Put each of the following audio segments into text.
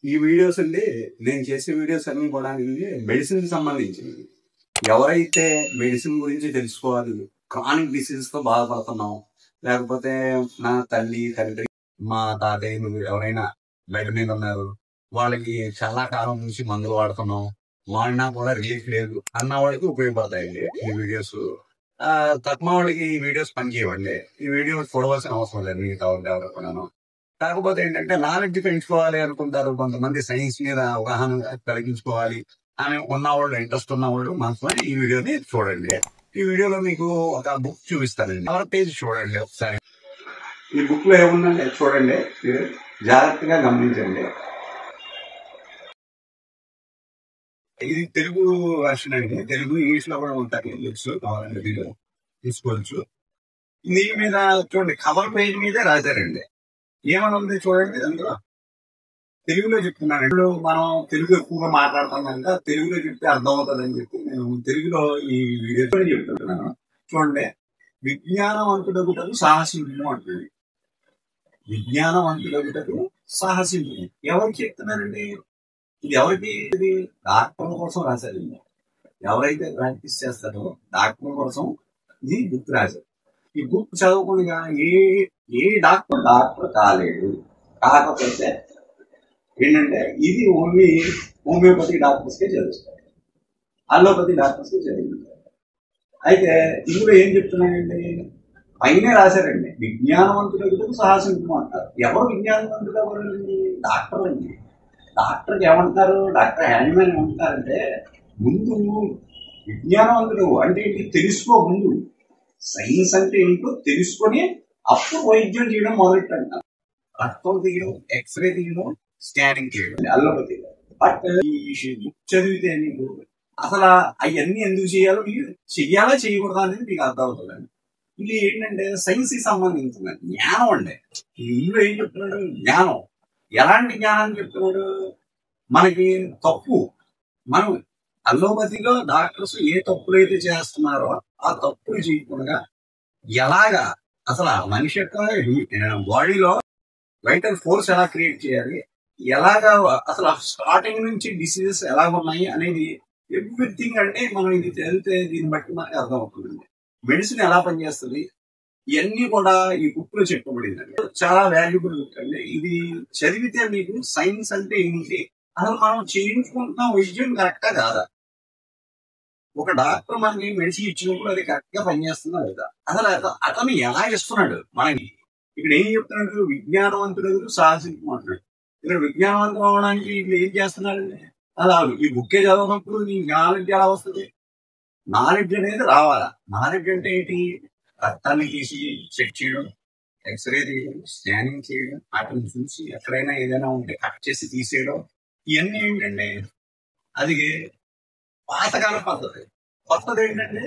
ఈ వీడియోస్ అండి నేను చేసే వీడియోస్ అన్ని కూడా మెడిసిన్ సంబంధించినవి. ఎవరైతే మెడిసిన్ గురించి తెలుసుకోవాలి, క్రానిక్ డిసీజ్ తో బాధపడుతున్నాం, లేకపోతే నా తల్లి తండ్రి మా తాతయ్యలు ఎవరైనా బయట మీద ఉన్నారు, వాళ్ళకి చాలా కాలం నుంచి మందులు వాడుతున్నాం, వాడినా కూడా రిలీఫ్ లేదు అన్న వాళ్ళకి ఉపయోగపడతాయండి ఈ వీడియోస్. తక్కువ వాళ్ళకి ఈ వీడియోస్ పనిచేయవండి. ఈ వీడియోస్ చూడవలసిన అవసరం లేదు మిగతా వాళ్ళు ఎవరు. కాకపోతే ఏంటంటే నాలెడ్జ్ పెంచుకోవాలి అనుకుంటారు కొంతమంది, సైన్స్ మీద అవగాహన కలిగించుకోవాలి అని ఉన్నవాళ్ళు, ఇంట్రెస్ట్ ఉన్నవాళ్ళు మాత్రమే ఈ వీడియోని చూడండి. ఈ వీడియోలో మీకు ఒక బుక్ చూపిస్తానండి, ఎవరి పేజ్ చూడండి ఒకసారి. ఈ బుక్ లో ఏముందంటే చూడండి, జాగ్రత్తగా గమనించండి. ఇది తెలుగు వర్షన్ అండి, తెలుగు ఇంగ్లీష్ లో కూడా ఉంటాయి బుక్స్, కావాలంటే వీడియో తీసుకోవచ్చు. దీని మీద చూడండి, కవర్ పేజ్ మీదే రాశారండి. ఏమని ఉంది చూడండి, అందులో తెలుగులో చెప్తున్నాను. ఇప్పుడు మనం తెలుగు ఎక్కువగా మాట్లాడతాం కనుక తెలుగులో చెప్తే అర్థం అవుతుందని చెప్పి నేను తెలుగులో ఈ వీడియో చెప్తున్నాను. చూడండి, విజ్ఞానవంతుడగుటకు సాహసింపును అంటుంది. విజ్ఞానవంతుడగుటకు సాహసింపును ఎవరికి చెప్తున్నారండి? ఇది ఎవరికి? ఇది డాక్టర్ల కోసం రాశారు. ఎవరైతే ప్రాక్టీస్ చేస్తారో డాక్టర్ల కోసం ఇది బుక్ రాశారు. ఈ బుక్ చదవకుండా ఏ డాక్టర్ కాలేడు. కాకపోతే ఏంటంటే ఇది ఓన్లీ హోమియోపతి డాక్టర్స్కే చదివిస్తారు, అలోపతి డాక్టర్స్కే చదివిస్తారు. అయితే ఇందులో ఏం చెప్తున్నాయండి, పైనే రాశారండి, విజ్ఞానవంతులకు సాహసించడం అంటారు. ఎవరు విజ్ఞానవంతులు? ఎవరండి? డాక్టర్ అండి. డాక్టర్కి ఏమంటారు? డాక్టర్ హ్యాండ్మ్యాన్ ఏమంటారంటే, ముందు విజ్ఞానవంతుడు అంటే ఏంటి తెలుసుకో, ముందు సైన్స్ అంటే ఏంటో తెలుసుకొని అప్పుడు వైద్యం చేయడం మొదలెట్టంటారు. రక్తం తీయడం, ఎక్స్రే తీయడం, స్కానింగ్ చేయడం అల్లోపతి. బట్ ఈ బుక్ చదివితే మీకు అసలు అవన్నీ ఎందుకు చేయాలో, మీరు చెయ్యాలా చేయకూడదా అనేది మీకు అర్థం అవుతుందండి. ఇది ఏంటంటే సైన్స్ కి సంబంధించిన జ్ఞానం అండి. ఇందులో ఏం చెప్తున్నాడు? జ్ఞానం. ఎలాంటి జ్ఞానం చెప్తున్నాడు? మనకి తప్పు, మనం అల్లోపతిలో డాక్టర్స్ ఏ తప్పులు అయితే చేస్తున్నారో ఆ తప్పులు చేయకుండా ఎలాగా అసలు ఆ మనిషి యొక్క బాడీలో వైటల్ ఫోర్స్ ఎలా క్రియేట్ చేయాలి, ఎలాగా అసలు స్టార్టింగ్ నుంచి డిసీజెస్ ఎలా ఉన్నాయి అనేది ఎవ్రీథింగ్ అంటే మనం ఇది చదివితే దీన్ని బట్టి మనకి అర్థమవుతుందండి. మెడిసిన్ ఎలా పనిచేస్తుంది ఇవన్నీ కూడా ఈ బుక్ లో చెప్పబడిందండి. చాలా వాల్యుబుల్ బుక్ అండి. ఇది చదివితే మీకు సైన్స్ అంటే ఏంటి, అసలు మనం చేయించుకుంటున్న వైద్యం కరెక్టా కాదా, ఒక డాక్టర్ మనకి మెడిసిన్ ఇచ్చినప్పుడు అది కరెక్ట్ గా పనిచేస్తుందా లేదా, అసలు అతను ఎలా ఇస్తున్నాడు మనకి. ఇక్కడ ఏం చెప్తున్నాడు? విజ్ఞానవంతుడు సాహసించమంటున్నాడు. ఇక్కడ విజ్ఞానవంతం అవడానికి వీళ్ళు ఏం చేస్తున్నాడండి? అలా ఈ బుక్కే చదవనప్పుడు నీ నాలెడ్జ్ ఎలా వస్తుంది? నాలెడ్జ్ అనేది రావాలా. నాలెడ్జ్ అంటే ఏంటి? రక్తాన్ని తీసి చెక్ చేయడం, ఎక్స్రే తీయడం, స్కానింగ్ చేయడం, వాటిని చూసి ఎక్కడైనా ఏదైనా ఉంటే కట్ చేసి తీసేయడం, ఇవన్నీ ఏంటంటే అది పాతకాల పద్ధతి. కొత్తది ఏంటంటే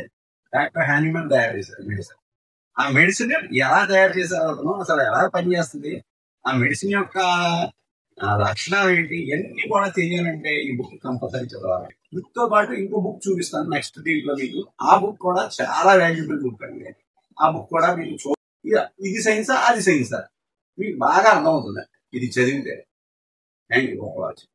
డాక్టర్ హ్యానిమన్ తయారు చేశారు మెడిసిన్. ఆ మెడిసిన్ ఎలా తయారు చేశారో, అసలు ఎలా పనిచేస్తుంది, ఆ మెడిసిన్ యొక్క లక్షణాలు ఏంటి, ఇవన్నీ కూడా తెలియాలంటే ఈ బుక్ కంపల్సరీ చదవాలి. బుక్ తో పాటు ఇంకో బుక్ చూపిస్తాను నెక్స్ట్ దీంట్లో మీకు. ఆ బుక్ కూడా చాలా వాల్యుబుల్ బుక్ అండి. ఆ బుక్ కూడా మీకు ఇది సైన్సా అది సైన్సా మీకు బాగా అర్థమవుతుంది ఇది చదివితే. Thank you for watching.